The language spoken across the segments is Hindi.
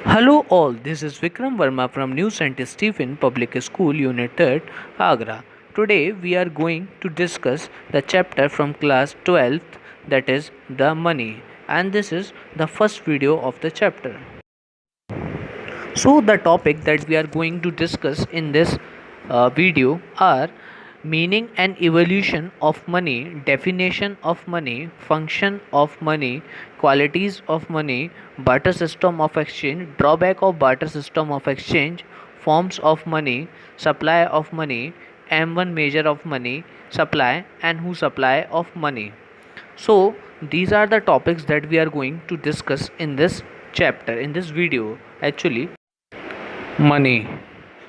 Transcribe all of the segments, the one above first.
Hello all, this is Vikram Verma from New St. Stephen Public School Unit 3rd, Agra. Today we are going to discuss the chapter from class 12th, that is the money, and this is the first video of the chapter. So the topic that we are going to discuss in this video are meaning and evolution of money, definition of money, function of money, qualities of money, barter system of exchange, drawback of barter system of exchange, forms of money, supply of money, M1 measure of money, supply and who supply of money. So these are the topics that we are going to discuss in this chapter, in this video actually. Money,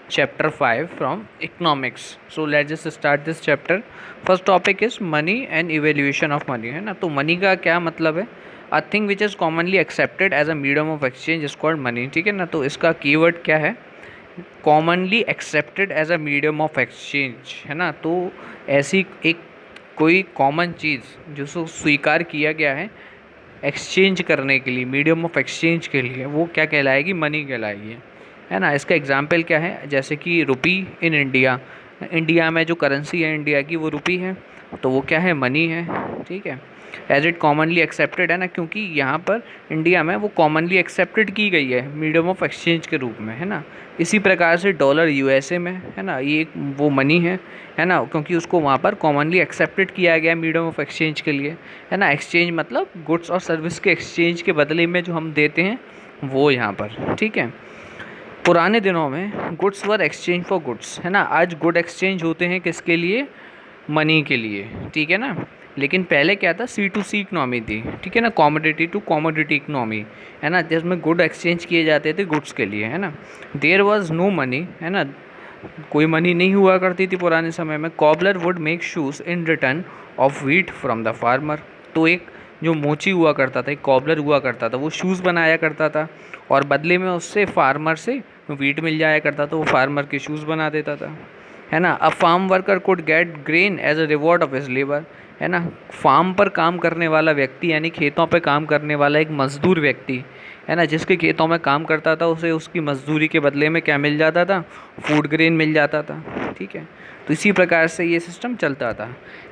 chapter 5 from economics. So let's just start this chapter. First topic is money and evaluation of money, है ना. तो मनी का क्या मतलब है? A thing which is commonly accepted as a medium of exchange is called money. ठीक है ना. तो इसका कीवर्ड क्या है? Commonly accepted as a medium of exchange, है ना. तो ऐसी एक कोई कॉमन चीज़ जिसको स्वीकार किया गया है एक्सचेंज करने के लिए, मीडियम ऑफ एक्सचेंज के लिए, वो क्या कहलाएगी? मनी कहलाएगी, है ना. इसका एग्जाम्पल क्या है? जैसे कि रुपी इन इंडिया, इंडिया में जो करेंसी है इंडिया की वो रुपी है, तो वो क्या है? मनी है. ठीक है. एज इट कॉमनली एक्सेप्टेड, है ना, क्योंकि यहाँ पर इंडिया में वो कॉमनली एक्सेप्टेड की गई है मीडियम ऑफ एक्सचेंज के रूप में, है ना. इसी प्रकार से डॉलर यूएसए में, है ना, ये एक वो मनी है ना, क्योंकि उसको वहाँ पर कॉमनली एक्सेप्टेड किया गया मीडियम ऑफ एक्सचेंज के लिए, है ना. एक्सचेंज मतलब गुड्स और सर्विस के एक्सचेंज के बदले में जो हम देते हैं वो यहाँ पर. ठीक है. पुराने दिनों में goods were exchange for goods, है ना. आज गुड एक्सचेंज होते हैं किसके लिए? मनी के लिए. ठीक है ना. लेकिन पहले क्या था? सी टू सी इकनॉमी थी. ठीक है ना. कॉमोडिटी टू कॉमोडिटी इकनॉमी, है ना, जिसमें गुड एक्सचेंज किए जाते थे गुड्स के लिए, है ना. देयर वॉज नो मनी, है ना, कोई मनी नहीं हुआ करती थी पुराने समय में. Cobbler would make shoes in return of wheat from the farmer. तो एक जो मोची हुआ करता था, एक कॉबलर हुआ करता था, वो शूज़ बनाया करता था और बदले में उससे फार्मर से व्हीट मिल जाया करता था, वो फार्मर के शूज़ बना देता था, है ना. A farm worker could get grain as a reward of his labour, है ना. फार्म पर काम करने वाला व्यक्ति, यानी खेतों पे काम करने वाला एक मजदूर व्यक्ति, है ना, जिसके खेतों में काम करता था, उसे उसकी मजदूरी के बदले में क्या मिल जाता था? फूड ग्रेन मिल जाता था. ठीक है. तो इसी प्रकार से ये सिस्टम चलता था.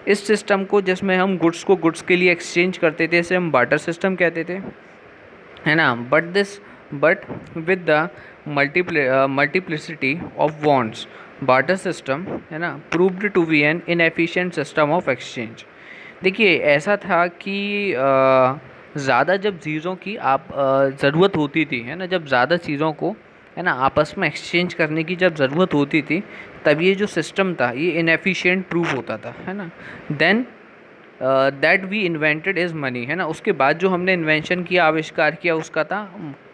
इस सिस्टम को, जिसमें हम गुड्स को गुड्स के लिए एक्सचेंज करते थे, इसे हम बार्टर सिस्टम कहते थे, है ना. But with the multiplicity of wants, barter system, है ना, proved to be an inefficient system of exchange. देखिए, ऐसा था कि ज़्यादा जब चीज़ों की आप ज़रूरत होती थी, है ना, जब ज़्यादा चीज़ों को, है ना, आपस में एक्सचेंज करने की जब ज़रूरत होती थी, तब ये जो सिस्टम था ये इनएफिशिएंट प्रूव होता था, है ना. Then that we invented is money, है ना. उसके बाद जो हमने इन्वेंशन किया, आविष्कार किया, उसका था,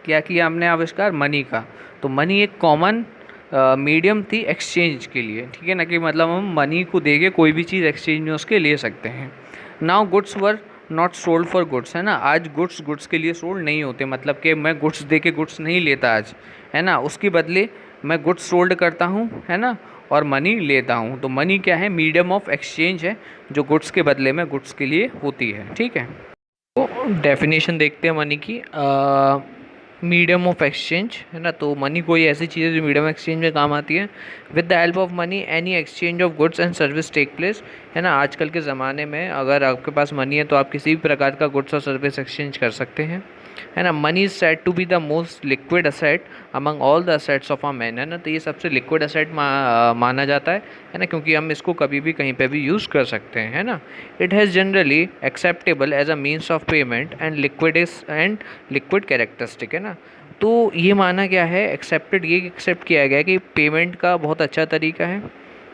क्या किया हमने? आविष्कार मनी का. तो मनी एक कॉमन मीडियम थी एक्सचेंज के लिए. ठीक है ना, कि मतलब हम मनी को दे के कोई भी चीज़ एक्सचेंज में उसके ले सकते हैं. Now goods were not sold for goods, है ना. आज गुड्स के लिए सोल्ड नहीं होते, मतलब कि मैं गुड्स दे के गुड्स नहीं लेता आज, है ना. उसके बदले मैं गुड्स सोल्ड करता हूँ, है ना, और मनी लेता हूँ. तो मनी क्या है? मीडियम ऑफ एक्सचेंज है, जो गुड्स के बदले में गुड्स के लिए होती है. ठीक है. तो डेफिनेशन देखते हैं मनी की. मीडियम ऑफ एक्सचेंज, है ना. तो मनी कोई ऐसी चीज़ है जो मीडियम एक्सचेंज में काम आती है. With the help of money any exchange of goods and service take place, है ना. आजकल के ज़माने में अगर आपके पास मनी है तो आप किसी भी प्रकार का गुड्स और सर्विस एक्सचेंज कर सकते हैं, है ना. Money is said to be the most liquid asset among all the assets of a man, है ना. तो ये सबसे लिक्विड असेट माना जाता है ना, क्योंकि हम इसको कभी भी कहीं पे भी यूज़ कर सकते हैं, है ना. It has generally acceptable as a means of payment and liquid characteristic, है ना. तो ये माना गया है, एक्सेप्टेड, ये एक्सेप्ट किया गया है कि पेमेंट का बहुत अच्छा तरीका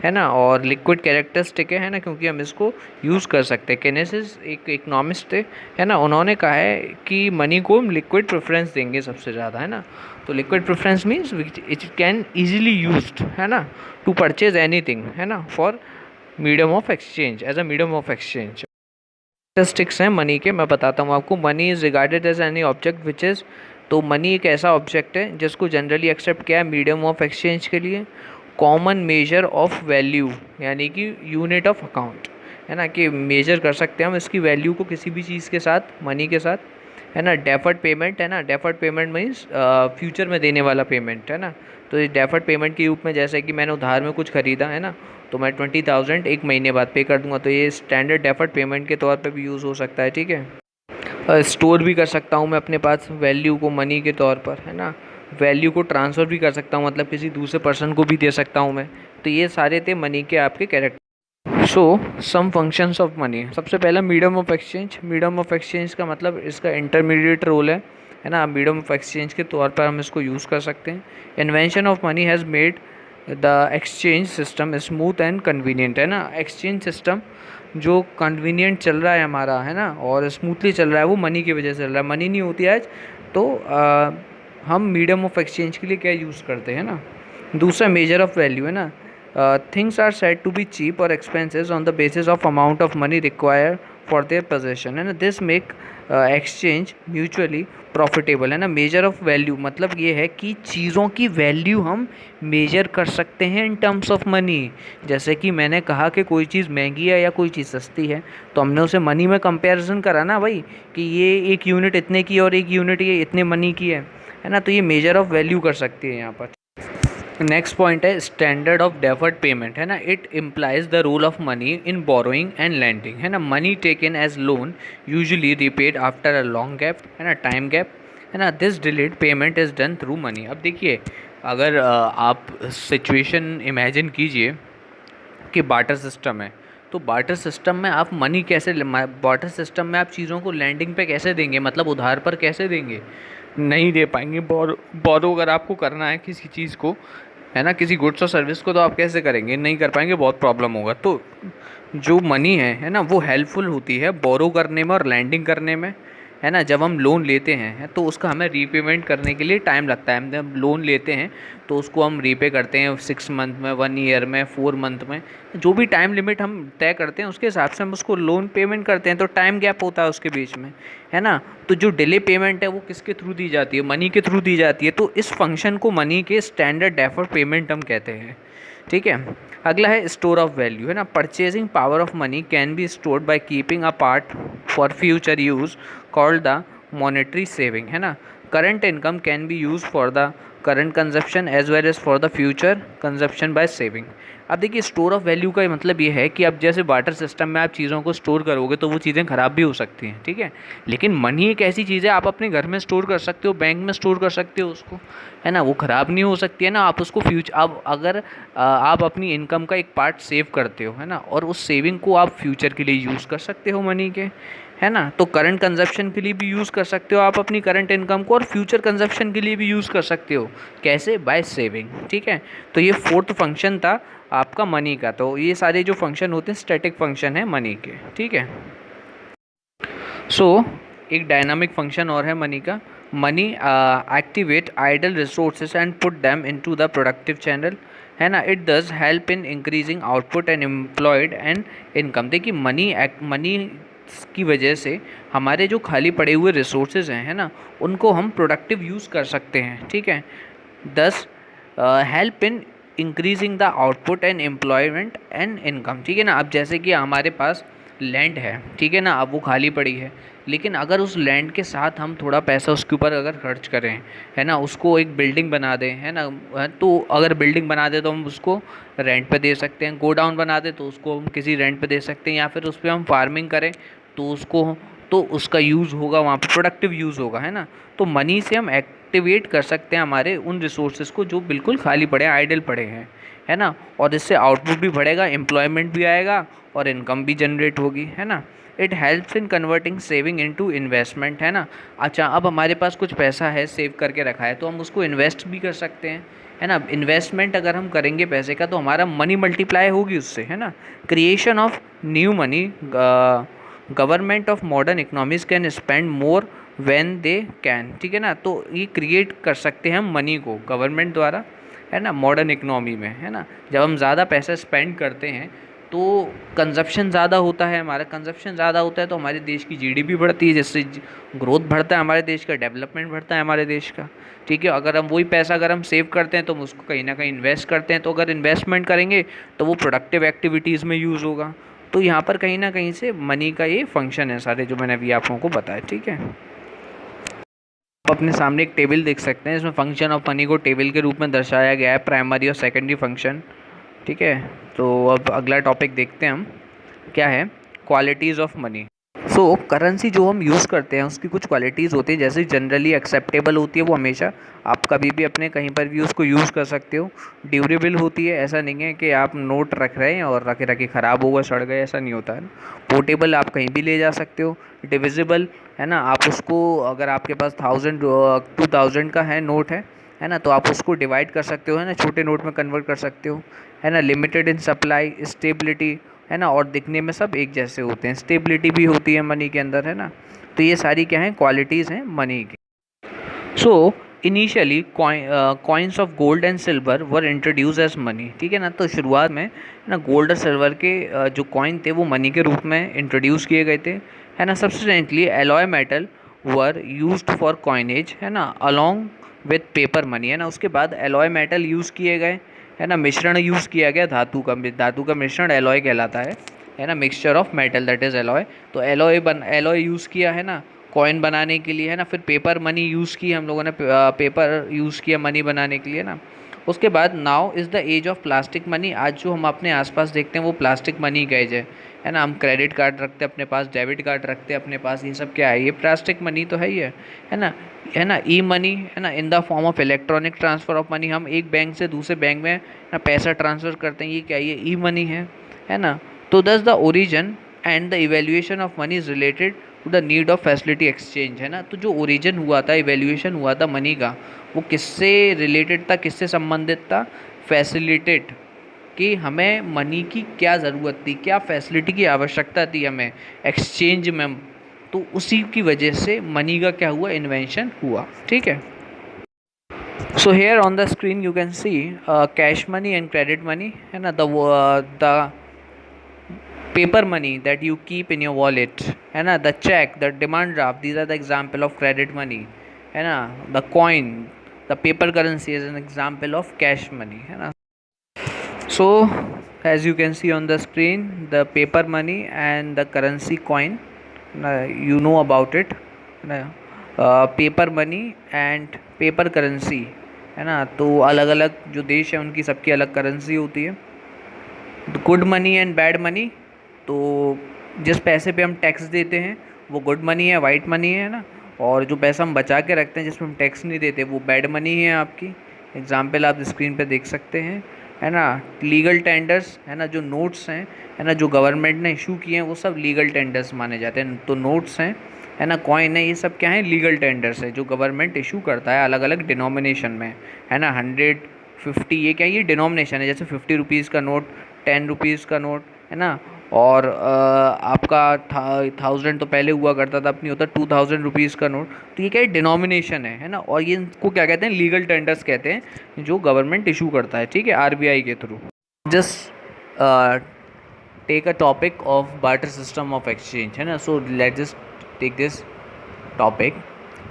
है ना, और लिक्विड कैरेक्टरिस्टिक है ना, क्योंकि हम इसको यूज़ कर सकते हैं. केनेसिस एक इकोनॉमिस्ट थे, है ना, उन्होंने कहा है कि मनी को हम लिक्विड प्रेफरेंस देंगे सबसे ज़्यादा, है ना. तो liquid preference means it can easily used, है ना, टू परचेज एनीथिंग, है ना, for medium of exchange, as a medium of exchange. Characteristics हैं मनी के, मैं बताता हूँ आपको. Money is regarded as any object which is, तो मनी एक ऐसा ऑब्जेक्ट है जिसको जनरली एक्सेप्ट किया है मीडियम ऑफ एक्सचेंज के लिए. कॉमन मेजर ऑफ वैल्यू, यानी कि यूनिट ऑफ अकाउंट, है ना, कि मेजर कर सकते हैं हम इसकी वैल्यू को किसी भी चीज़ के साथ, मनी के साथ, है ना। डेफर्ड पेमेंट, है ना, डेफर्ड पेमेंट मीन्स फ्यूचर में देने वाला पेमेंट, है ना। तो इस डेफर्ड पेमेंट के रूप में जैसे कि मैंने उधार में कुछ खरीदा, है ना, तो मैं 20,000 एक महीने बाद पे कर दूंगा, तो ये स्टैंडर्ड डेफर्ड पेमेंट के तौर पे भी यूज़ हो सकता है, ठीक है। स्टोर भी कर सकता हूँ मैं अपने पास वैल्यू को मनी के तौर पर, है ना। वैल्यू को ट्रांसफ़र भी कर सकता हूँ, मतलब किसी दूसरे पर्सन को भी दे सकता हूँ मैं। तो ये सारे थे मनी के आपके character. So some functions of money. सबसे पहला medium of exchange. Medium of exchange का मतलब इसका इंटरमीडिएट रोल है ना। मीडियम ऑफ एक्सचेंज के तौर पर हम इसको यूज़ कर सकते हैं। Invention of money has made the exchange system smooth and convenient, है ना। एक्सचेंज सिस्टम जो कन्वीनियंट चल रहा है हमारा, है ना, और स्मूथली चल रहा है, वो मनी की वजह से चल रहा है। मनी नहीं होती आज तो हम मीडियम ऑफ एक्सचेंज के लिए क्या यूज़ करते हैं ना। दूसरा मेजर ऑफ वैल्यू, है ना। Things are said to be cheap और expenses on the basis of amount of money require for their possession, है ना। This make exchange mutually profitable, है ना। मेजर ऑफ वैल्यू मतलब ये है कि चीज़ों की वैल्यू हम मेजर कर सकते हैं इन टर्म्स ऑफ मनी। जैसे कि मैंने कहा कि कोई चीज़ महंगी है या कोई चीज़ सस्ती है, तो हमने उसे मनी में कंपैरिजन करा ना भाई, कि ये एक यूनिट इतने की और एक यूनिट ये इतने मनी की है ना। तो ये मेजर ऑफ वैल्यू कर सकती है यहाँ पर। नेक्स्ट पॉइंट है स्टैंडर्ड ऑफ डेफर्ड पेमेंट, है ना। It implies the role of money in borrowing and lending, है ना। Money taken as loan usually repaid after a long gap, है ना, टाइम गैप, है ना। This delayed payment is done through money. अब देखिए, अगर आप सिचुएशन इमेजिन कीजिए कि बार्टर सिस्टम है, तो बार्टर सिस्टम में आप मनी कैसे, बार्टर सिस्टम में आप चीज़ों को लैंडिंग पे कैसे देंगे, मतलब उधार पर कैसे देंगे, नहीं दे पाएंगे। बोरो अगर आपको करना है किसी चीज़ को, है ना, किसी गुड्स और सर्विस को, तो आप कैसे करेंगे, नहीं कर पाएंगे, बहुत प्रॉब्लम होगा। तो जो मनी है ना, वो हेल्पफुल होती है बोरो करने में और लैंडिंग करने में, है ना। जब हम लोन लेते हैं तो उसका हमें रीपेमेंट करने के लिए टाइम लगता है। हम जब लोन लेते हैं तो उसको हम रीपे करते हैं 6 मंथ में, 1 ईयर में, 4 मंथ में, जो भी टाइम लिमिट हम तय करते हैं उसके हिसाब से हम उसको लोन पेमेंट करते हैं। तो टाइम गैप होता है उसके बीच में, है ना। तो जो डिले पेमेंट है वो किसके थ्रू दी जाती है, मनी के थ्रू दी जाती है। तो इस फंक्शन को मनी के स्टैंडर्ड डेफर्ड पेमेंट हम कहते हैं, ठीक है। अगला है स्टोर ऑफ वैल्यू, है ना। Purchasing power of money can be stored by keeping a part for future use called the monetary saving, है ना। Current income can be use for the current consumption as well as for the future consumption by saving. अब देखिए, स्टोर ऑफ वैल्यू का मतलब ये है कि अब जैसे बार्टर सिस्टम में आप चीज़ों को स्टोर करोगे तो वो चीज़ें ख़राब भी हो सकती हैं, ठीक है। लेकिन मनी एक ऐसी चीज़ है, आप अपने घर में स्टोर कर सकते हो, बैंक में स्टोर कर सकते हो उसको, है ना। वो ख़राब नहीं हो सकती है ना। आप उसको फ्यूचर, अब अगर आप अपनी इनकम का एक पार्ट सेव करते हो, है ना, और उस सेविंग को आप फ्यूचर के लिए यूज़ कर सकते हो मनी के, है ना। तो करंट कंजप्शन के लिए भी यूज़ कर सकते हो आप अपनी करंट इनकम को, और फ्यूचर कंजप्शन के लिए भी यूज़ कर सकते हो। कैसे? बाय सेविंग, ठीक है। तो ये फोर्थ फंक्शन था आपका मनी का। तो ये सारे जो फंक्शन होते हैं स्टैटिक फंक्शन है मनी के, ठीक है। सो एक डायनामिक फंक्शन और है मनी का। Money activate idle resources and put them into the productive channel, है ना। It does help in increasing output and employed and income. देखिए, मनी की वजह से हमारे जो खाली पड़े हुए रिसोर्सेज हैं, है ना, उनको हम प्रोडक्टिव यूज़ कर सकते हैं, ठीक है। दस help in increasing the output and employment and income, ठीक है ना। अब जैसे कि हमारे पास लैंड है, ठीक है ना, अब वो खाली पड़ी है, लेकिन अगर उस लैंड के साथ हम थोड़ा पैसा उसके ऊपर अगर खर्च करें, है ना, उसको एक बिल्डिंग बना दें, है ना, तो अगर बिल्डिंग बना दे तो हम उसको रेंट पे दे सकते हैं। गोडाउन बना दे तो उसको हम किसी रेंट पे दे सकते हैं, या फिर उस पर हम फार्मिंग करें तो उसको, तो उसका यूज़ होगा वहाँ पे, प्रोडक्टिव यूज़ होगा, है ना। तो मनी से हम एक्टिवेट कर सकते हैं हमारे उन रिसोर्सेज को जो बिल्कुल खाली पड़े हैं, आइडल पड़े हैं, है ना। और इससे आउटपुट भी बढ़ेगा, एम्प्लॉयमेंट भी आएगा और इनकम भी जनरेट होगी, है ना। It helps in converting saving into investment, है ना। अच्छा, अब हमारे पास कुछ पैसा है, सेव करके रखा है, तो हम उसको इन्वेस्ट भी कर सकते हैं, है ना। इन्वेस्टमेंट अगर हम करेंगे पैसे का तो हमारा मनी मल्टीप्लाई होगी उससे, है ना। Creation of new money. Government of modern economies can spend more when they can, ठीक है ना। तो ये क्रिएट कर सकते हैं हम मनी को गवर्नमेंट द्वारा, है ना, मॉडर्न इकोनॉमी में, है ना। जब हम ज़्यादा पैसा स्पेंड करते हैं तो कंजप्शन ज़्यादा होता है, हमारा कंजप्शन ज़्यादा होता है तो हमारे देश की जीडीपी बढ़ती है, जिससे ग्रोथ बढ़ता है हमारे देश का, डेवलपमेंट बढ़ता है हमारे देश का, ठीक है। अगर हम वही पैसा अगर हम सेव करते हैं तो हम उसको कहीं ना कहीं इन्वेस्ट करते हैं, तो अगर इन्वेस्टमेंट करेंगे तो वो प्रोडक्टिव एक्टिविटीज़ में यूज़ होगा, तो यहाँ पर कहीं ना कहीं से मनी का ये फंक्शन है सारे जो मैंने अभी आप लोगों को बताया, ठीक है। आप अपने सामने एक टेबल देख सकते हैं, इसमें फंक्शन ऑफ मनी को टेबल के रूप में दर्शाया गया है, प्राइमरी और सेकेंडरी फंक्शन, ठीक है। तो अब अगला टॉपिक देखते हैं हम, क्या है, qualities of money. So currency जो हम यूज़ करते हैं उसकी कुछ क्वालिटीज़ होती है, जैसे जनरली एक्सेप्टेबल होती है, वो हमेशा आप कभी भी अपने कहीं पर भी उसको यूज़ कर सकते हो। ड्यूरेबल होती है, ऐसा नहीं है कि आप नोट रख रहे हैं और रखे रखे ख़राब हो गए, सड़ गए, ऐसा नहीं होता है। पोर्टेबल, आप कहीं भी ले जा सकते हो। डिविजिबल है ना, आप उसको अगर आपके पास 2000 का है नोट है ना, तो आप उसको डिवाइड कर सकते हो, है ना, छोटे नोट में कन्वर्ट कर सकते हो, है ना। लिमिटेड इन सप्लाई, स्टेबिलिटी, है ना, और दिखने में सब एक जैसे होते हैं, स्टेबिलिटी भी होती है मनी के अंदर, है ना। तो ये सारी क्या हैं, क्वालिटीज़ हैं मनी की। So initially coins of gold and silver were introduce as money, ठीक है ना। तो शुरुआत में ना गोल्ड और सिल्वर के जो कॉइन थे वो मनी के रूप में इंट्रोड्यूस किए गए थे, है ना। Subsequently alloy metal were used for coinage, है ना, अलॉन्ग विथ पेपर मनी, है ना। उसके बाद एलॉय मेटल यूज़ किए गए, है ना, मिश्रण यूज़ किया गया धातु का मिश्रण एलॉय कहलाता है ना, mixture of metal that is alloy. तो एलॉय यूज़ किया, है ना, कॉइन बनाने के लिए, है ना। फिर पेपर मनी यूज़ की हम लोगों ने, पेपर यूज़ किया मनी बनाने के लिए ना। उसके बाद now is the age of plastic money, आज जो हम अपने आसपास देखते हैं वो प्लास्टिक मनी का एज है ना। हम क्रेडिट कार्ड रखते हैं अपने पास, डेबिट कार्ड रखते हैं अपने पास, ये सब क्या है, ये प्लास्टिक मनी तो है ही है ना। ई मनी, है ना, in the form of electronic transfer of money, हम एक बैंक से दूसरे बैंक में ना पैसा ट्रांसफ़र करते हैं, ये क्या, ये ई मनी है ना। तो thus the origin and the evolution of money is related to the need of facility exchange, है ना। तो जो ओरिजिन हुआ था, इवेल्युएशन हुआ था मनी का, वो किससे रिलेटेड था, किससे संबंधित था, फैसिलिटेट, कि हमें मनी की क्या ज़रूरत थी, क्या फैसिलिटी की आवश्यकता थी हमें एक्सचेंज में, तो उसी की वजह से मनी का क्या हुआ, इन्वेंशन हुआ, ठीक है। So here on the screen you can C cash money and credit money, है ना। The paper money that you keep in your wallet, है ना, the check, the demand draft, these are the example of credit money, है ना। the coin, the paper currency is an example of cash money, है ना। so as you can see on the screen, the paper money and the currency coin, you know about it, paper money and paper currency, है ना। तो अलग अलग जो देश हैं उनकी सबकी अलग करेंसी होती है। Good money and bad money, तो जिस पैसे पे हम टैक्स देते हैं वो गुड मनी है, वाइट मनी है ना। और जो पैसा हम बचा के रखते हैं जिसमें हम टैक्स नहीं देते वो बैड मनी है आपकी। एग्जाम्पल आप स्क्रीन पे देख सकते हैं, है ना। लीगल टेंडर्स, है ना, जो नोट्स हैं, है ना, जो गवर्नमेंट ने इशू किए हैं वो सब लीगल टेंडर्स माने जाते हैं। तो नोट्स हैं, है ना, कॉइन है, ये सब क्या है, लीगल टेंडर्स है जो गवर्नमेंट इशू करता है अलग अलग डिनोमिनेशन में, है ना। 100, 50, ये क्या, ये डिनोमिनेशन है। जैसे 50 रुपीज़ का नोट, 10 रुपीज़ का नोट, है ना। और आपका 1000 तो पहले हुआ करता था, अब नहीं होता, 2000 रुपीज़ का नोट। तो ये क्या है, डिनोमिनेशन है ना। और ये इनको क्या कहते हैं, लीगल टेंडर्स कहते हैं जो गवर्नमेंट इशू करता है, ठीक है, आरबीआई के थ्रू। Just take a topic of barter system of exchange, है ना। So let just take this topic.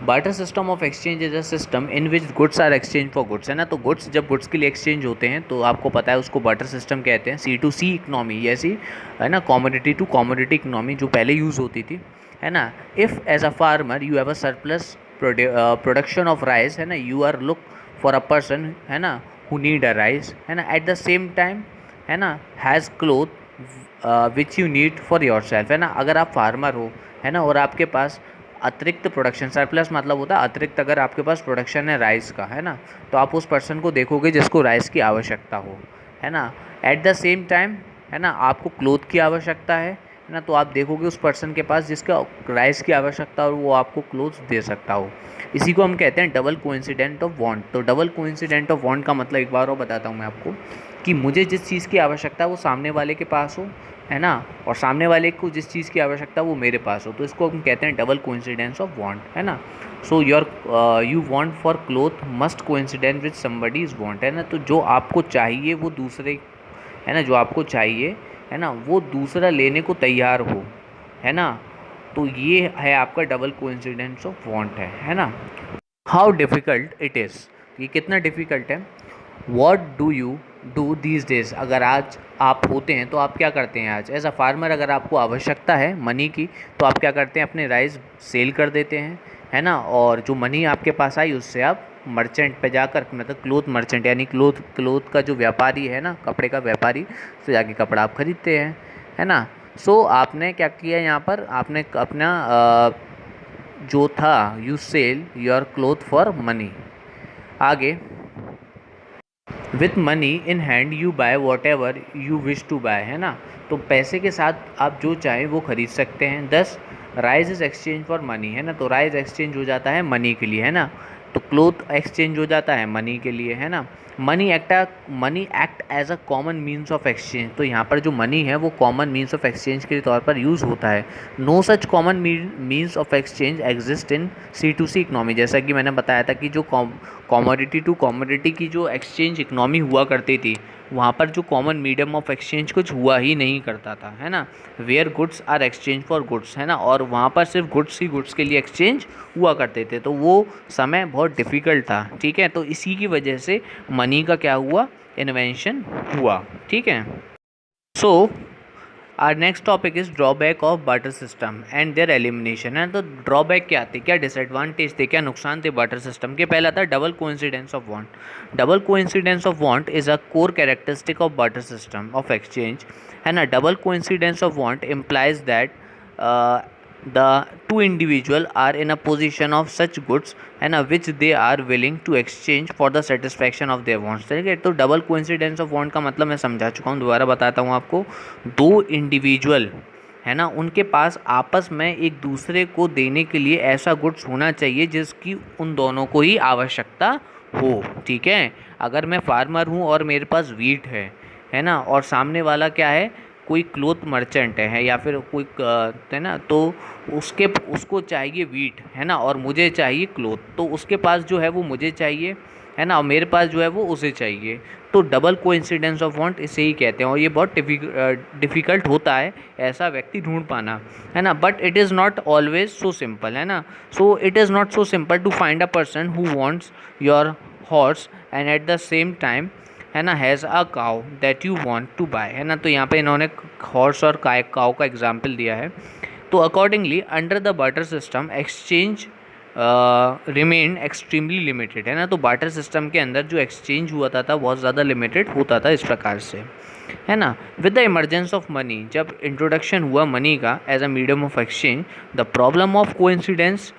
Barter system of exchange is a system in which goods are exchange for goods, है ना। तो गुड्स, जब गुड्स के लिए एक्सचेंज होते हैं तो आपको पता है उसको बार्टर सिस्टम कहते हैं। C2C इकनॉमी, ऐसी, है ना, कॉमोडिटी टू कॉमोडिटी इकनॉमी जो पहले यूज़ होती थी, है ना। If as a farmer you have a surplus production of rice, है ना, you are look for a person, है ना, हु नीड अ राइस, है ना, एट द सेम टाइम, है ना, has cloth which you need for your self, है ना। अगर आप फार्मर हो, है ना, और आपके पास अतिरिक्त प्रोडक्शन, सरप्लस मतलब होता है अतिरिक्त, अगर आपके पास प्रोडक्शन है राइस का, है ना, तो आप उस पर्सन को देखोगे जिसको राइस की आवश्यकता हो, है ना। एट द सेम टाइम, है ना, आपको क्लोथ की आवश्यकता है ना, तो आप देखोगे उस पर्सन के पास जिसका राइस की आवश्यकता हो, वो आपको क्लोथ दे सकता हो। इसी को हम कहते हैं डबल कोइंसिडेंट ऑफ वांट। तो डबल कोइंसिडेंट ऑफ वांट का मतलब एक बार और बताता हूँ मैं आपको, कि मुझे जिस चीज़ की आवश्यकता है वो सामने वाले के पास हो, है ना, और सामने वाले को जिस चीज़ की आवश्यकता है वो मेरे पास हो, तो इसको हम कहते हैं डबल कोइंसिडेंस ऑफ वांट, है ना। So you want for cloth must coincident with somebody is want, है ना। तो जो आपको चाहिए वो दूसरे, है ना, जो आपको चाहिए, है ना, वो दूसरा लेने को तैयार हो, है ना। तो ये है आपका डबल कोइंसिडेंस ऑफ वांट, है ना। हाउ डिफ़िकल्ट इट इज़, ये कितना डिफ़िकल्ट है। What do you do these days, अगर आज आप होते हैं तो आप क्या करते हैं? आज एज अ फार्मर अगर आपको आवश्यकता है मनी की तो आप क्या करते हैं? अपने राइस सेल कर देते हैं, है ना, और जो मनी आपके पास आई उससे आप मर्चेंट पे जाकर, मतलब क्लोथ मर्चेंट यानी क्लोथ का जो व्यापारी है ना, कपड़े का व्यापारी, तो जाके कपड़ा आप खरीदते हैं, है ना। सो आपने क्या किया यहाँ पर? आपने अपना जो था, you sell your cloth for money. आगे, with money in hand you buy whatever you wish to buy, है ना। तो पैसे के साथ आप जो चाहें वो खरीद सकते हैं। 10, rise is exchange for money, है ना, तो राइज एक्सचेंज हो जाता है मनी के लिए, है ना। तो क्लोथ एक्सचेंज हो जाता है मनी के लिए, है ना। Money act as a common means of exchange, तो यहाँ पर जो मनी है वो कॉमन मीन्स ऑफ एक्सचेंज के तौर पर यूज़ होता है। No such common means of exchange exist in C2C economy, जैसा कि मैंने बताया था कि जो कॉमोडिटी टू कॉमोडिटी की जो एक्सचेंज इकनॉमी हुआ करती थी, वहाँ पर जो कॉमन मीडियम ऑफ एक्सचेंज कुछ हुआ ही नहीं करता था, है ना। Where goods are exchange for goods, है ना, और वहाँ पर सिर्फ गुड्स ही गुड्स के लिए एक्सचेंज हुआ करते थे, तो वो समय बहुत डिफ़िकल्ट था, ठीक है। तो इसी की वजह से मनी का क्या हुआ? इन्वेंशन हुआ, ठीक है। So our next topic is drawback of barter system and their elimination, है। तो ड्रॉबैक क्या थे, क्या डिसएडवांटेज थे, क्या नुकसान थे बार्टर सिस्टम के? पहला था double coincidence of want. Double coincidence of want is a core characteristic of barter system of exchange, है ना। Double coincidence of want implies that the two individual are in a position of such goods, है ना, which they are willing to exchange for the satisfaction of their wants, ठीक है। तो डबल कोइंसिडेंस ऑफ वांट का मतलब मैं समझा चुका हूँ, दोबारा बताता हूँ आपको। दो इंडिविजुअल, है ना, उनके पास आपस में एक दूसरे को देने के लिए ऐसा गुड्स होना चाहिए जिसकी उन दोनों को ही आवश्यकता हो, ठीक है। अगर मैं फार्मर हूँ और मेरे पास वीट है ना, और सामने वाला क्या है? कोई क्लोथ मर्चेंट है या फिर कोई है ना, तो उसको चाहिए वीट, है ना, और मुझे चाहिए क्लोथ, तो उसके पास जो है वो मुझे चाहिए, है ना, और मेरे पास जो है वो उसे चाहिए। तो डबल कोइंसिडेंस ऑफ वांट इसे ही कहते हैं, और ये बहुत डिफ़िकल्ट होता है ऐसा व्यक्ति ढूंढ पाना, है ना। But it is not always so simple, है ना। So it is not so simple to find a person who wants your horse and at the same time, है ना, has a cow that you want to buy, है ना। तो यहाँ पे इन्होंने हॉर्स और काउ का एग्जाम्पल दिया है। तो accordingly under the barter system exchange remain extremely limited, है ना। तो बार्टर सिस्टम के अंदर जो एक्सचेंज हुआ था बहुत ज़्यादा लिमिटेड होता था इस प्रकार से, है ना। With the emergence of money, जब इंट्रोडक्शन हुआ मनी का as a medium of exchange, the problem of coincidence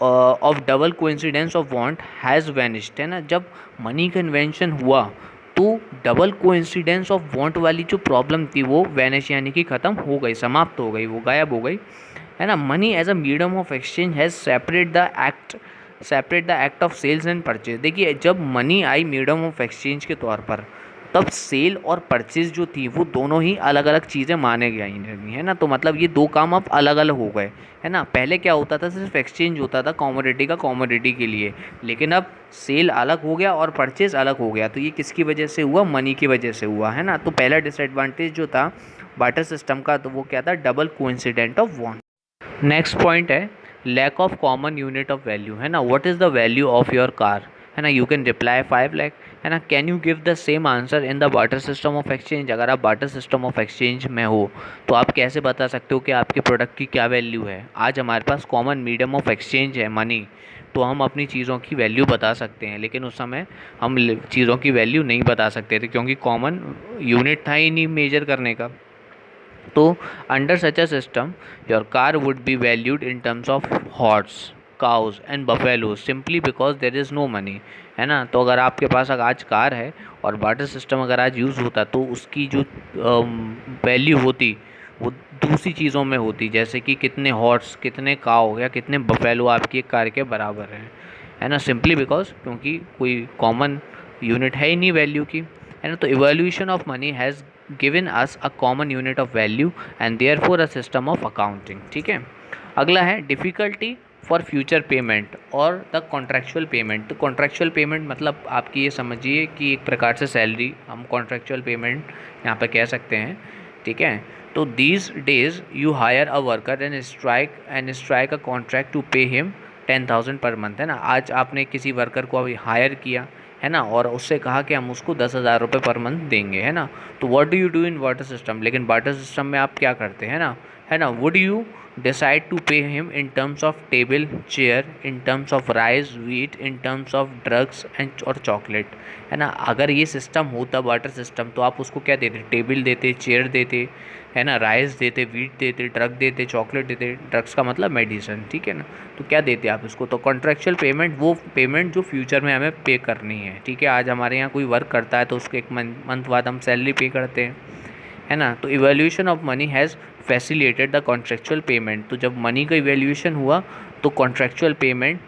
of double coincidence of want has vanished, है ना। जब मनी का इन्वेंशन हुआ तो डबल कोइंसिडेंस ऑफ वांट वाली जो प्रॉब्लम थी वो वैनिश यानी कि ख़त्म हो गई, समाप्त हो गई, वो गायब हो गई, है ना। Money as a medium of exchange has separate the act of sales and purchase. देखिए, जब मनी आई मीडियम ऑफ एक्सचेंज के तौर पर, तब सेल और परचेज जो थी वो दोनों ही अलग अलग चीज़ें माने गई लगी, है ना। तो मतलब ये दो काम अब अलग अलग हो गए, है ना। पहले क्या होता था? सिर्फ एक्सचेंज होता था कॉमोडिटी का कॉमोडिटी के लिए, लेकिन अब सेल अलग हो गया और परचेज अलग हो गया। तो ये किसकी वजह से हुआ? मनी की वजह से हुआ, है ना। तो पहला डिसएडवांटेज जो था बार्टर सिस्टम का, तो वो क्या था? Double coincidence of want. Next point है lack of common unit of value, है ना। What is the value of your car, है ना। यू कैन रिप्लाई 5 लाख, है ना। Can you give the same answer in the barter system of exchange? अगर आप बार्टर सिस्टम ऑफ एक्सचेंज में हो तो आप कैसे बता सकते हो कि आपके प्रोडक्ट की क्या वैल्यू है? आज हमारे पास कॉमन मीडियम ऑफ एक्सचेंज है मनी, तो हम अपनी चीज़ों की वैल्यू बता सकते हैं, लेकिन उस समय हम चीज़ों की वैल्यू नहीं बता सकते थे क्योंकि कॉमन यूनिट था ही नहीं मेजर करने का। तो under such a system your car would be valued in terms of horse, cows and buffaloes simply because there is no money, है ना। तो अगर आपके पास अगर आज कार है और बार्टर सिस्टम अगर आज यूज़ होता तो उसकी जो वैल्यू होती वो दूसरी चीज़ों में होती, जैसे कि कितने हॉर्स, कितने काउ या कितने बफेलो आपकी एक कार के बराबर हैं, है ना। सिंपली बिकॉज क्योंकि कोई कॉमन यूनिट है ही नहीं वैल्यू की, है ना। तो evolution of money has given us a common unit of value and therefore a system of accounting, ठीक है। अगला है डिफ़िकल्टी फॉर फ्यूचर पेमेंट और द कॉन्ट्रेक्चुअल पेमेंट। तो कॉन्ट्रेक्चुअल पेमेंट मतलब आपकी ये समझिए कि एक प्रकार से सैलरी हम कॉन्ट्रेक्चुअल पेमेंट यहाँ पे कह सकते हैं, ठीक है। तो these days you hire a worker and strike a contract to pay him 10,000 per month, है ना। आज आपने किसी वर्कर को अभी हायर किया, है ना, और उससे कहा कि हम उसको 10,000 रुपये पर मंथ देंगे, है ना। तो what do you do in barter system, लेकिन वाटर सिस्टम में आप क्या करते हैं ना, है ना, would you decide to pay him in terms of table chair, in terms of rice wheat, in terms of drugs and और चॉकलेट, है ना। अगर ये सिस्टम होता वाटर सिस्टम तो आप उसको क्या देते, टेबल देते, चेयर देते, है ना, राइस देते, वीट देते, ड्रग देते, चॉकलेट देते, ड्रग्स का मतलब मेडिसिन, ठीक है ना। तो क्या देते आप इसको, तो कॉन्ट्रेक्चुअल पेमेंट वो पेमेंट जो फ्यूचर में हमें पे करनी है, ठीक है। आज हमारे यहाँ कोई वर्क करता है तो उसको एक मंथ बाद हम सैलरी पे करते हैं, है ना। तो evaluation of money has facilitated the contractual payment, तो जब मनी का इवैल्यूएशन हुआ तो कॉन्ट्रेक्चुअल पेमेंट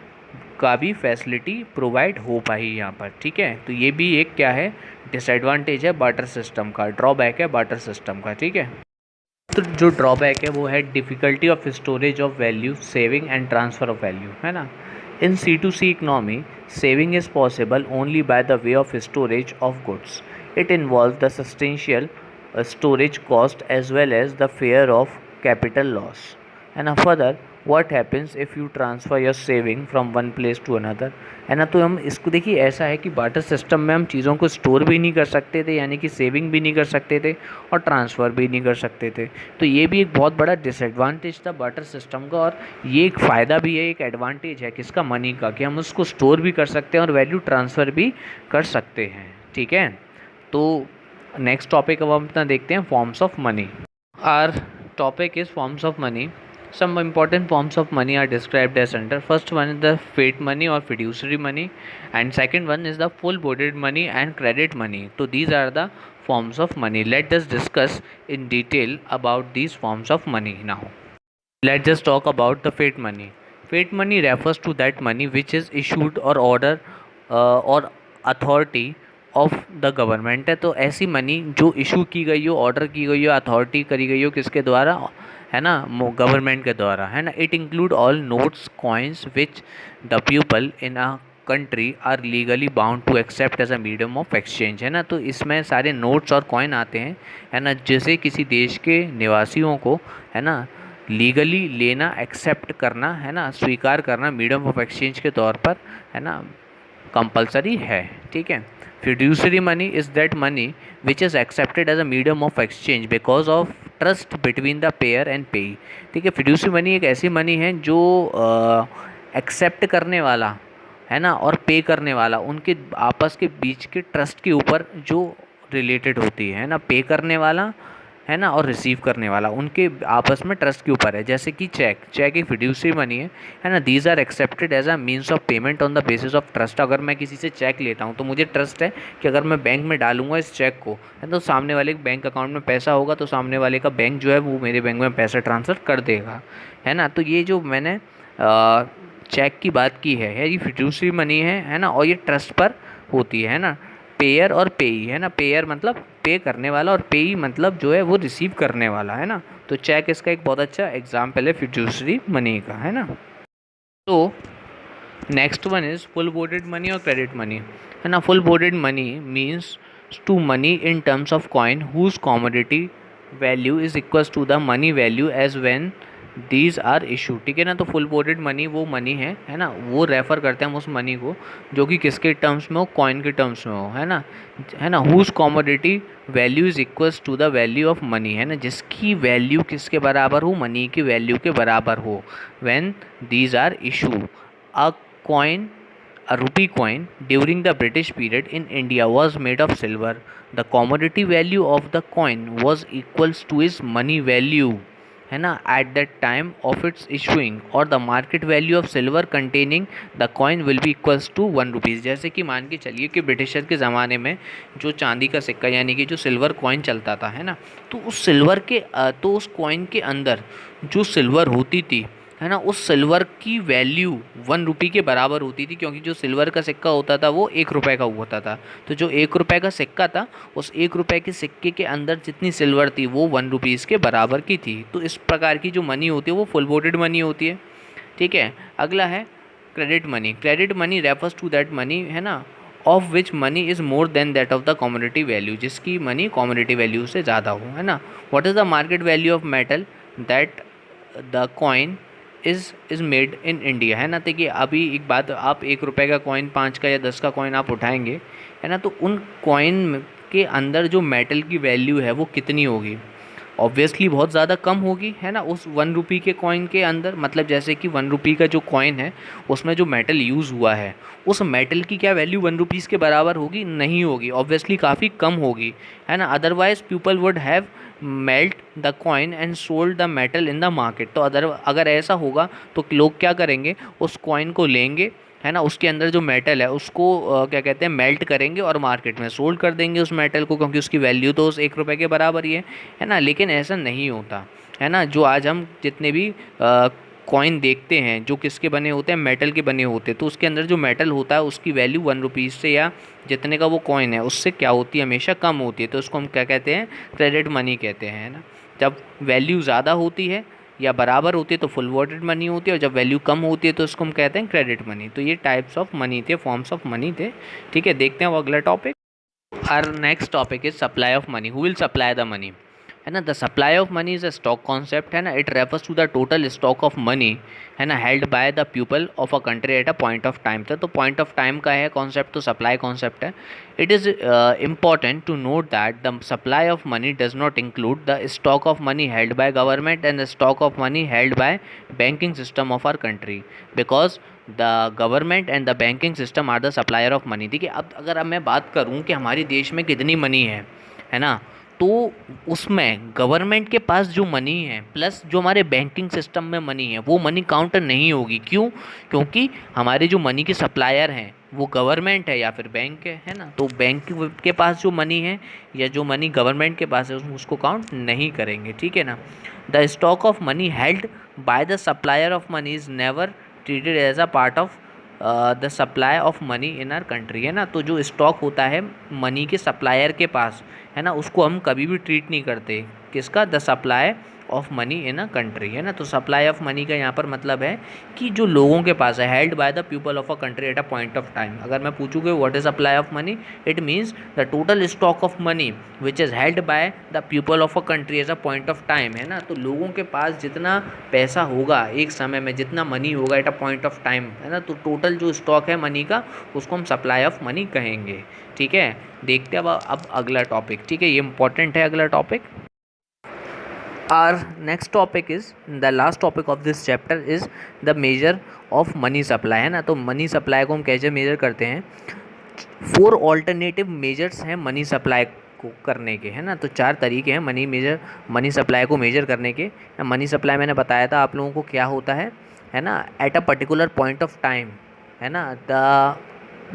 का भी फैसिलिटी प्रोवाइड हो पाई यहाँ पर, ठीक है। तो ये भी एक क्या है, डिसएडवांटेज है बार्टर सिस्टम का, ड्रॉबैक है बार्टर सिस्टम का, ठीक है। तो जो ड्रॉबैक है वो है difficulty of storage of value, saving and transfer of value, है ना। In C2C economy saving is possible only by the way of storage of goods, it involve the substantial storage cost as well as the fear of capital loss, and further what happens if you transfer your saving from one place to another, है ना। तो हम इसको देखिए, ऐसा है कि बार्टर सिस्टम में हम चीज़ों को स्टोर भी नहीं कर सकते थे, यानी कि सेविंग भी नहीं कर सकते थे और ट्रांसफ़र भी नहीं कर सकते थे। तो ये भी एक बहुत बड़ा डिसएडवांटेज था बार्टर सिस्टम का, और ये एक फ़ायदा भी है, एक एडवांटेज है किसका, मनी का, कि हम उसको स्टोर भी कर सकते हैं और वैल्यू ट्रांसफ़र भी कर सकते हैं, ठीक है। तो नेक्स्ट टॉपिक अब हम अपना देखते हैं forms of money. Our topic is forms of money. Some important forms of money are described as under. First one is the fiat money और fiduciary money, and second one is the full bodied money and credit money. तो these are the forms of money. Let us discuss in detail about these forms of money now. Let's just talk about the fiat money. Fiat money refers to that money which is issued or order or authority of the government है। तो ऐसी मनी जो इशू की गई हो, ऑर्डर की गई हो, अथॉरिटी करी गई हो, किसके द्वारा, है ना, गवर्नमेंट के द्वारा, है ना। It include all notes coins which the people in a country are legally bound to accept as a medium of exchange, है ना। तो इसमें सारे नोट्स और कॉइन आते हैं, है ना, जिसे किसी देश के निवासियों को, है ना, लीगली लेना, एक्सेप्ट करना, है ना, स्वीकार करना मीडियम ऑफ एक्सचेंज के तौर पर, है ना, कंपलसरी है, ठीक है। Fiduciary money is that money which is accepted as a medium of exchange because of trust between the payer and payee, ठीक है। फिड्यूसरी मनी एक ऐसी मनी है जो एक्सेप्ट करने वाला, है ना, और पे करने वाला, उनके आपस के बीच के ट्रस्ट के ऊपर जो रिलेटेड होती है ना, पे करने वाला, है ना, और रिसीव करने वाला, उनके आपस में ट्रस्ट के ऊपर है। जैसे कि चेक एक फिड्यूसरी मनी है ना। These are accepted as a means of payment on the basis of trust. अगर मैं किसी से चेक लेता हूँ तो मुझे ट्रस्ट है कि अगर मैं बैंक में डालूंगा इस चेक को, है तो सामने वाले के बैंक अकाउंट में पैसा होगा, तो सामने वाले का बैंक जो है वो मेरे बैंक में पैसा ट्रांसफ़र कर देगा, है ना। तो ये जो मैंने चेक की बात की है ये फिड्यूसरी मनी है ना, और ये ट्रस्ट पर होती है ना। पेयर और पेई, है ना, पेयर मतलब पे करने वाला और पेई मतलब जो है वो रिसीव करने वाला, है ना। तो चेक इसका एक बहुत अच्छा एग्जाम्पल है फिड्यूसरी मनी का, है ना। तो next one is full bodied money और क्रेडिट मनी, है ना। Full bodied money means to money in terms of coin whose commodity value is equals to the money value as when these are issue, ठीक है ना। तो फुल बोर्डेड मनी वो मनी है ना, वो रेफ़र करते हैं हम उस मनी को जो कि किसके टर्म्स में हो, कॉइन के टर्म्स में हो, है ना, whose commodity value is equals to the value of money, है ना, जिसकी वैल्यू किसके बराबर हो, मनी की वैल्यू के बराबर हो। When these are issue a coin, a rupee coin during the British period in India was made of silver. The commodity value of the coin was equals to its money value, है ना, at that time of its issuing, और the market value of silver containing the coin will be equals to 1 rupees। जैसे कि मान के चलिए कि ब्रिटिशर के ज़माने में जो चांदी का सिक्का यानी कि जो सिल्वर कॉइन चलता था, है ना, तो उस सिल्वर के तो उस कॉइन के अंदर जो सिल्वर होती थी, है ना, उस सिल्वर की वैल्यू 1 रुपये के बराबर होती थी, क्योंकि जो सिल्वर का सिक्का होता था वो 1 रुपये का होता था। तो जो 1 रुपये का सिक्का था, उस 1 रुपये के सिक्के के अंदर जितनी सिल्वर थी वो 1 रुपीज़ के बराबर की थी। तो इस प्रकार की जो मनी होती है वो फुल बोर्डेड मनी होती है, ठीक है। अगला है credit money. Credit money refers to that money, है ना, of which money is more than that of the commodity value, जिसकी मनी कमोडिटी वैल्यू से ज़्यादा हो, है ना। What is the market value of metal that the coin is made in India, है ना। देखिए अभी एक बात, आप 1 रुपये का कॉइन, 5 का या 10 का कॉइन आप उठाएंगे, है ना, तो उन कॉइन के अंदर जो मेटल की वैल्यू है वो कितनी होगी? ऑब्वियसली बहुत ज़्यादा कम होगी, है ना, उस 1 रुपी के कॉइन के अंदर। मतलब जैसे कि 1 रुपी का जो कॉइन है उसमें जो मेटल यूज़ हुआ है, उस मेटल की क्या वैल्यू 1 रुपीज़ के बराबर होगी? नहीं होगी, ऑब्वियसली काफ़ी कम होगी, है ना। Otherwise people would have melt the coin and sold the metal in the market. तो अगर ऐसा होगा तो लोग क्या करेंगे, उस कॉइन को लेंगे, है ना, उसके अंदर जो मेटल है उसको क्या कहते हैं, मेल्ट करेंगे और मार्केट में सोल्ड कर देंगे उस मेटल को, क्योंकि उसकी वैल्यू तो उस 1 रुपये के बराबर ही है ना। लेकिन ऐसा नहीं होता, है ना। जो आज हम जितने भी कॉइन देखते हैं जो किसके बने होते हैं, मेटल के बने होते हैं, तो उसके अंदर जो मेटल होता है उसकी वैल्यू 1 रुपीज़ से या जितने का वो कॉइन है उससे क्या होती है, हमेशा कम होती है। तो उसको हम क्या कहते हैं, क्रेडिट मनी कहते हैं, है ना। जब वैल्यू ज़्यादा होती है या बराबर होती है तो फुल वॉटेड मनी होती है, और जब वैल्यू कम होती है तो उसको हम कहते हैं क्रेडिट मनी। तो ये टाइप्स ऑफ मनी थे, फॉर्म्स ऑफ मनी थे, ठीक है। देखते हैं वो अगला topic. Our next topic is supply of money. Who will supply the money, है ना। The supply of money is a stock concept, है ना। It refers to the total stock of money, है ना, held by the people of a country at a point of time. तो पॉइंट ऑफ टाइम का है कॉन्सेप्ट, तो सप्लाई कॉन्सेप्ट है। It is important to note that the supply of money does not include the stock of money held by government and the stock of money held by banking system of our country, because the government and the banking system are the supplier of money। देखिए अब अगर मैं बात करूं कि हमारे देश में कितनी मनी है ना, तो उसमें गवर्नमेंट के पास जो मनी है प्लस जो हमारे बैंकिंग सिस्टम में मनी है वो मनी काउंटर नहीं होगी। क्यों? क्योंकि हमारे जो मनी के सप्लायर हैं वो गवर्नमेंट है या फिर बैंक है ना। तो बैंक के पास जो मनी है या जो मनी गवर्नमेंट के पास है उसको काउंट नहीं करेंगे, ठीक है ना। The stock of money held by the supplier of money is never treated as a part of the supply of money in our country, है ना। तो जो स्टॉक होता है मनी के सप्लायर के पास, है ना, उसको हम कभी भी ट्रीट नहीं करते, किसका? The supply of money in a country, है ना। तो सप्लाई ऑफ मनी का यहाँ पर मतलब है कि जो लोगों के पास है, held by the people of a country at a point of time. अगर मैं पूछूँगा what is supply of money, it means the total stock of money which is held by the people of a country as a point of time, है ना। तो लोगों के पास जितना पैसा होगा एक समय में, जितना मनी होगा eight a point of time, है ना, तो टोटल जो स्टॉक है मनी का उसको हम सप्लाई ऑफ मनी कहेंगे, ठीक है। देखते हैं अब अगला टॉपिक, ठीक है, ये इंपॉर्टेंट है अगला topic. Our next topic is, the last topic of this chapter is the measure of money supply, है ना। तो मनी सप्लाई को हम कैसे मेजर करते हैं? 4 ऑल्टरनेटिव मेजर्स हैं मनी सप्लाई को करने के, है ना। तो 4 तरीके हैं मनी सप्लाई को मेजर करने के। मनी सप्लाई मैंने बताया था आप लोगों को क्या होता है ना, at a particular point of time, है ना, the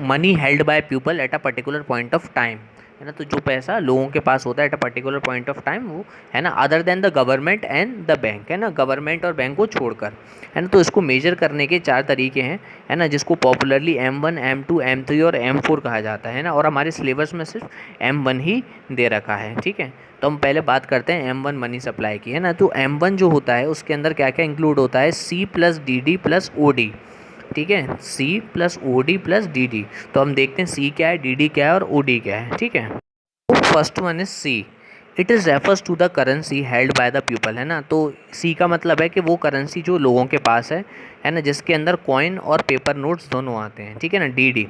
money held by people at a particular point of time, है ना। तो जो पैसा लोगों के पास होता है at a particular point of time, वो, है ना, other than the government and the bank, है ना, गवर्नमेंट और बैंक को छोड़कर, है ना। तो इसको मेजर करने के 4 तरीके हैं, है ना, जिसको पॉपुलरली M1, M2, M3 और M4 कहा जाता है ना। और हमारे सिलेबस में सिर्फ M1 ही दे रखा है, ठीक है। तो हम पहले बात करते हैं M1 मनी सप्लाई की, है ना। तो M1 जो होता है उसके अंदर क्या क्या इंक्लूड होता है? C plus DD plus OD, ठीक है, C plus OD plus DD। तो हम देखते हैं C क्या है, DD क्या है और OD क्या है, ठीक है। तो first one is C। It is refers to the currency held by the people, है ना। तो C का मतलब है कि वो करेंसी जो लोगों के पास है ना, जिसके अंदर कॉइन और पेपर नोट्स दोनों आते हैं, ठीक है ना। DD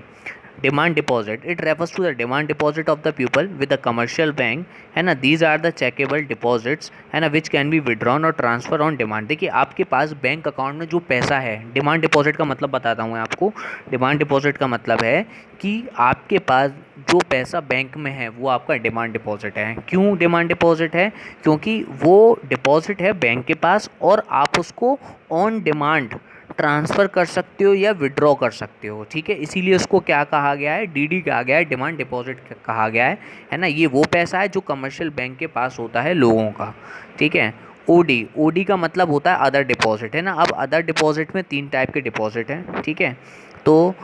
demand deposit, it refers to the demand deposit of the people with the commercial bank, है ना। These are the checkable deposits, है ना, which can be withdrawn or transfer on demand. देखिए आपके पास बैंक अकाउंट में जो पैसा है, डिमांड डिपॉजिट का मतलब बताता हूँ मैं आपको। डिमांड डिपॉजिट का मतलब है कि आपके पास जो पैसा बैंक में है वो आपका डिमांड डिपॉजिट है। क्यों डिमांड डिपॉजिट है? क्योंकि वो डिपॉजिट है बैंक के पास और आप उसको ऑन डिमांड ट्रांसफ़र कर सकते हो या विड्रॉ कर सकते हो, ठीक है। इसीलिए उसको क्या कहा गया है? DD कहा गया है, डिमांड डिपॉजिट कहा गया है ना। ये वो पैसा है जो कमर्शियल बैंक के पास होता है लोगों का, ठीक है। OD का मतलब होता है अदर डिपॉजिट, है ना। अब अदर डिपॉजिट में 3 टाइप के डिपॉजिट हैं, ठीक है। तो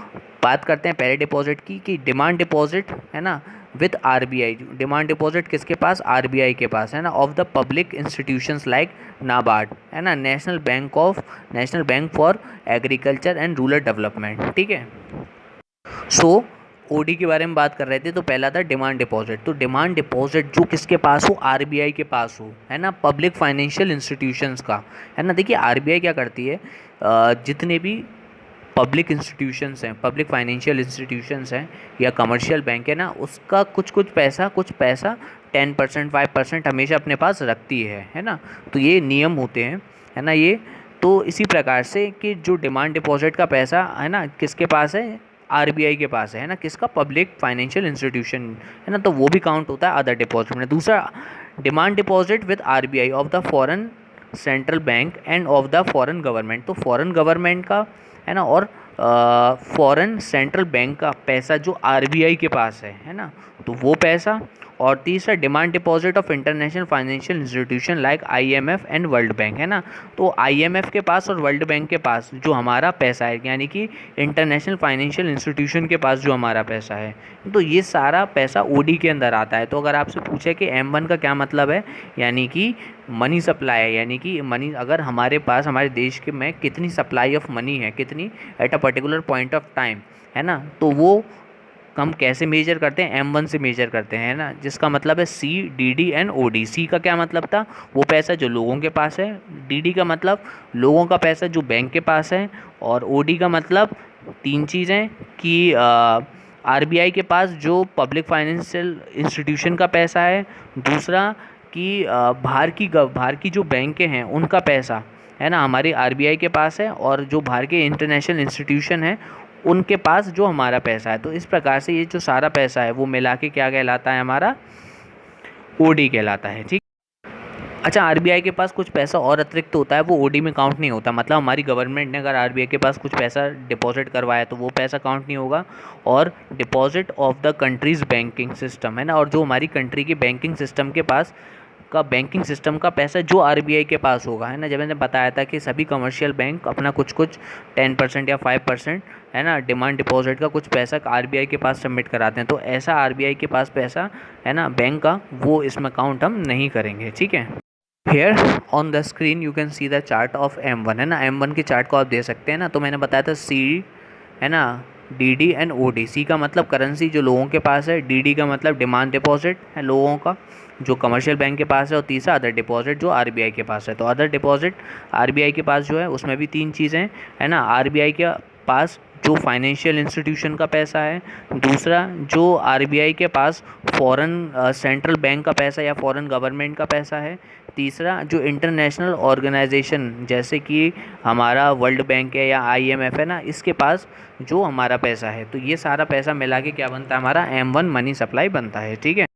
बात करते हैं पहले डिपॉजिट की, कि डिमांड डिपॉजिट, है ना, विथ RBI। डिमांड डिपॉजिट किसके पास? RBI के पास, है ना, of the public institutions like NABARD, है ना, national bank for agriculture and rural development, ठीक है। सो ओडी के बारे में बात कर रहे थे तो पहला था डिमांड डिपॉजिट। तो डिमांड डिपॉजिट जो किसके पास हो, आरबीआई के पास हो, है ना, पब्लिक फाइनेंशियल इंस्टीट्यूशंस का, है ना। देखिए आरबीआई क्या करती है, जितने भी पब्लिक इंस्टीट्यूशंस हैं, पब्लिक फाइनेंशियल इंस्टीट्यूशंस हैं या कमर्शियल बैंक है ना, उसका कुछ पैसा 10% 5% हमेशा अपने पास रखती है ना। तो ये नियम होते हैं, है ना। ये तो इसी प्रकार से कि जो डिमांड डिपॉजिट का पैसा है ना किसके पास है, आरबीआई के पास है ना, किसका, पब्लिक फाइनेंशियल इंस्टीट्यूशन, है ना। तो वो भी काउंट होता है अदर डिपॉजिट में। दूसरा, demand deposit with RBI of the foreign central bank end of the foreign government. तो फॉरेन गवर्नमेंट का, है ना, और फॉरेन सेंट्रल बैंक का पैसा जो आरबीआई के पास है ना, तो वो पैसा। और तीसरा, demand deposit of international financial institution like IMF and world bank, है ना। तो आईएमएफ के पास और वर्ल्ड बैंक के पास जो हमारा पैसा है, यानी कि इंटरनेशनल फाइनेंशियल इंस्टीट्यूशन के पास जो हमारा पैसा है, तो ये सारा पैसा ओडी के अंदर आता है। तो अगर आपसे पूछे कि M1 का क्या मतलब है, यानी कि मनी सप्लाई है, यानी कि मनी, अगर हमारे पास हमारे देश के में कितनी सप्लाई ऑफ मनी है, कितनी at a particular point of time, है ना, तो वो हम कैसे मेजर करते हैं, M1 से मेजर करते हैं, है ना। जिसका मतलब है सी, डीडी एंड ओडी। सी का क्या मतलब था, वो पैसा जो लोगों के पास है, डीडी का मतलब लोगों का पैसा जो बैंक के पास है, और ओडी का मतलब तीन चीज़ें कि आरबीआई के पास जो पब्लिक फाइनेंशियल इंस्टीट्यूशन का पैसा है, दूसरा कि बाहर की जो बैंकें हैं उनका पैसा, है ना, हमारी आरबीआई के पास है, और जो बाहर के इंटरनेशनल इंस्टीट्यूशन हैं उनके पास जो हमारा पैसा है। तो इस प्रकार से ये जो सारा पैसा है वो मिला के क्या कहलाता है, हमारा ओडी कहलाता है, ठीक। अच्छा, आरबीआई के पास कुछ पैसा और अतिरिक्त होता है, वो ओडी में काउंट नहीं होता। मतलब हमारी गवर्नमेंट ने अगर आरबीआई के पास कुछ पैसा डिपॉजिट करवाया तो वो पैसा काउंट नहीं होगा। और deposit of the countries banking system, है ना, और जो हमारी कंट्री के बैंकिंग सिस्टम के पास का बैंकिंग सिस्टम का पैसा जो आरबीआई के पास होगा, है ना। जब मैंने बताया था कि सभी कमर्शियल बैंक अपना कुछ 10% या 5%, है ना, डिमांड डिपॉजिट का कुछ पैसा आरबीआई के पास सबमिट कराते हैं, तो ऐसा आरबीआई के पास पैसा, है ना, बैंक का, वो इसमें काउंट हम नहीं करेंगे, ठीक है। Here on the screen you can see the chart of M1, है ना। M1 के चार्ट को आप दे सकते हैं ना। तो मैंने बताया था सी, है ना, डीडी एंड ओडी। सी का मतलब करेंसी जो लोगों के पास है, डीडी का मतलब डिमांड डिपॉजिट है लोगों का जो कमर्शियल बैंक के पास है, और तीसरा अदर डिपॉजिट जो आरबीआई के पास है। तो अदर डिपॉजिट आरबीआई के पास जो है उसमें भी तीन चीज़ें, है ना। आरबीआई के पास जो फाइनेंशियल इंस्टीट्यूशन का पैसा है, दूसरा जो आरबीआई के पास फॉरेन सेंट्रल बैंक का पैसा या फॉरेन गवर्नमेंट का पैसा है, तीसरा जो इंटरनेशनल ऑर्गेनाइजेशन जैसे कि हमारा वर्ल्ड बैंक है या आईएमएफ है ना, इसके पास जो हमारा पैसा है। तो ये सारा पैसा मिला के क्या बनता है, हमारा M1 मनी सप्लाई बनता है, ठीक है।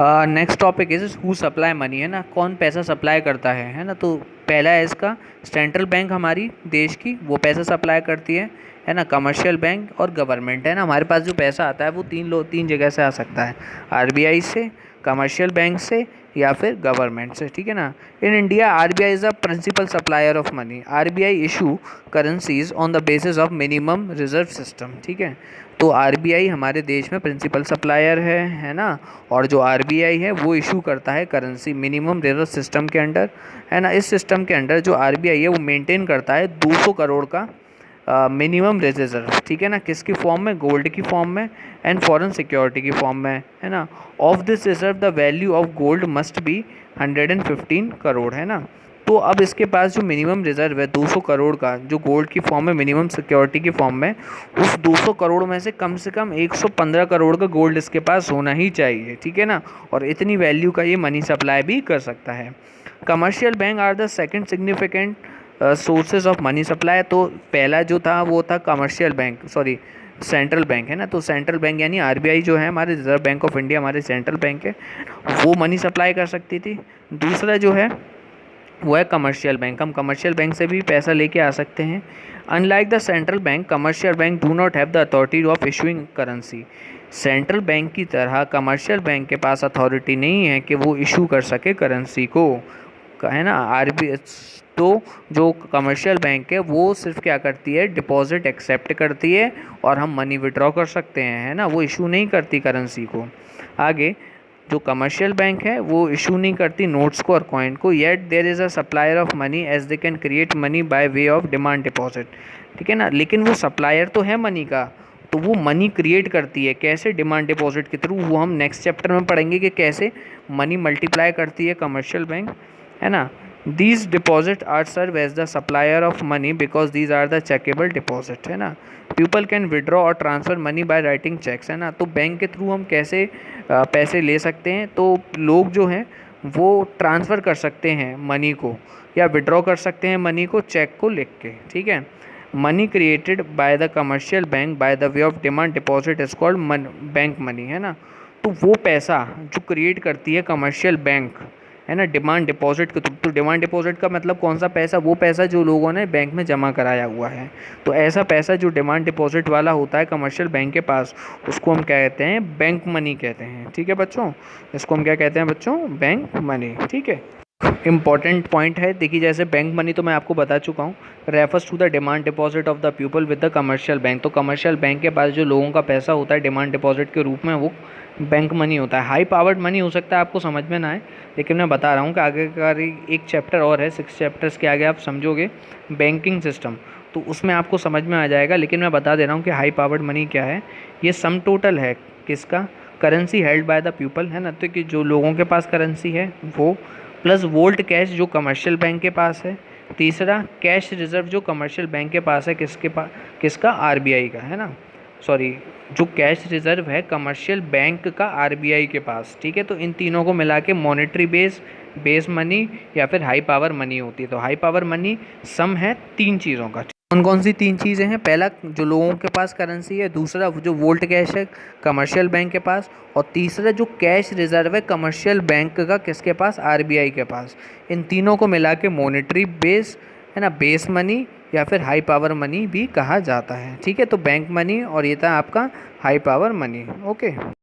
Next topic is who supply money, है ना, कौन पैसा सप्लाई करता है ना। तो पहला है इसका सेंट्रल बैंक, हमारी देश की, वो पैसा सप्लाई करती है ना, कमर्शियल बैंक और गवर्नमेंट, है ना। हमारे पास जो पैसा आता है वो तीन जगह से आ सकता है, आरबीआई से, कमर्शियल बैंक से या फिर गवर्नमेंट से, ठीक है ना। In India RBI is the principal supplier of money. RBI issue currencies on the basis of minimum reserve system, ठीक है। तो आरबीआई हमारे देश में प्रिंसिपल सप्लायर है ना। और जो आरबीआई है वो इशू करता है करेंसी मिनिमम रिजर्व सिस्टम के अंडर, है ना। इस सिस्टम के अंडर जो आरबीआई है वो मेंटेन करता है 200 करोड़ का मिनिमम रिजर्व, ठीक है ना। किसकी फॉर्म में, गोल्ड की फॉर्म में एंड फॉरेन सिक्योरिटी की फॉर्म में, है ना। Of this reserve the value of gold must be 115 crore, है ना। तो अब इसके पास जो मिनिमम रिजर्व है 200 करोड़ का, जो गोल्ड की फॉर्म में, मिनिमम सिक्योरिटी की फॉर्म में, उस 200 करोड़ में से कम 115 करोड़ का गोल्ड इसके पास होना ही चाहिए, ठीक है ना। और इतनी वैल्यू का ये मनी सप्लाई भी कर सकता है। Commercial bank are the second significant sources of money supply. तो पहला जो था वो था commercial bank, sorry central bank, है ना। तो सेंट्रल बैंक यानी आरबीआई जो है हमारे रिजर्व बैंक ऑफ इंडिया, हमारे सेंट्रल बैंक है, वो मनी सप्लाई कर सकती थी। दूसरा जो है वो है कमर्शियल बैंक, हम कमर्शियल बैंक से भी पैसा लेके आ सकते हैं। Unlike the central bank, commercial bank do not have the authority of issuing currency. Central bank की तरह कमर्शियल बैंक के पास अथॉरिटी नहीं है कि वो इशू कर सके करेंसी को, है ना। आरबीआई तो जो कमर्शियल बैंक है वो सिर्फ क्या करती है, डिपॉजिट एक्सेप्ट करती है और हम मनी विड्रॉ कर सकते हैं, है ना। वो इशू नहीं करती करेंसी को। आगे जो कमर्शियल बैंक है वो इशू नहीं करती नोट्स को और कॉइन को। Yet there is a supplier of money as they can create money by way of demand deposit, ठीक है ना। लेकिन वो सप्लायर तो है मनी का, तो वो मनी क्रिएट करती है कैसे, डिमांड डिपॉजिट के थ्रू। वो हम नेक्स्ट चैप्टर में पढ़ेंगे कि कैसे मनी मल्टीप्लाई करती है कमर्शियल बैंक, है ना। These deposit are serve as the supplier of money because these are the checkable deposit, है ना। People can withdraw or transfer money by writing cheques, है ना। तो बैंक के थ्रू हम कैसे पैसे ले सकते हैं, तो लोग जो हैं वो ट्रांसफ़र कर सकते हैं मनी को, या विड्रॉ कर सकते हैं मनी को चेक को लिख के, ठीक है। Money created by the commercial bank by the way of demand deposit is called bank money, है ना। तो वो पैसा जो क्रिएट करती है कमर्शियल बैंक, है ना, डिमांड डिपॉजिट के थ्रू। तो डिमांड डिपॉजिट का मतलब कौन सा पैसा, वो पैसा जो लोगों ने बैंक में जमा कराया हुआ है। तो ऐसा पैसा जो डिमांड डिपॉजिट वाला होता है कमर्शियल बैंक के पास, उसको हम क्या कहते हैं, बैंक मनी कहते हैं, ठीक है बच्चों। इसको हम क्या कहते हैं बच्चों, बैंक मनी, ठीक है। इम्पॉर्टेंट पॉइंट है, देखिए जैसे बैंक मनी तो मैं आपको बता चुका हूँ, refers to the demand deposit of the people with the commercial bank. तो कमर्शियल बैंक के पास जो लोगों का पैसा होता है डिमांड डिपॉजिट के रूप में, वो बैंक मनी होता है। हाई पावर्ड मनी हो सकता है आपको समझ में ना आए, लेकिन मैं बता रहा हूँ कि आगे का एक चैप्टर और है, 6 चैप्टर्स के आगे आप समझोगे बैंकिंग सिस्टम, तो उसमें आपको समझ में आ जाएगा। लेकिन मैं बता दे रहा हूँ कि हाई पावर्ड मनी क्या है। ये सम टोटल है किसका, currency held by the people, है ना। तो कि जो लोगों के पास करेंसी है वो, प्लस वोल्ट कैश जो कमर्शियल बैंक के पास है। तीसरा कैश रिजर्व जो कमर्शियल बैंक के पास है, किसका, आरबीआई का, है ना। सॉरी, जो कैश रिजर्व है कमर्शियल बैंक का आरबीआई के पास, ठीक है। तो इन तीनों को मिला के मॉनेटरी बेस मनी या फिर हाई पावर मनी होती है। तो हाई पावर मनी सम है 3 चीज़ों का। कौन कौन सी 3 चीज़ें हैं, पहला जो लोगों के पास करेंसी है, दूसरा जो वोल्ट कैश है कमर्शियल बैंक के पास, और तीसरा जो कैश रिजर्व है कमर्शियल बैंक का किसके पास, आरबीआई के पास। इन तीनों को मिला के मॉनेटरी बेस, है ना, बेस मनी या फिर हाई पावर मनी भी कहा जाता है, ठीक है। तो बैंक मनी और ये था आपका हाई पावर मनी, ओके।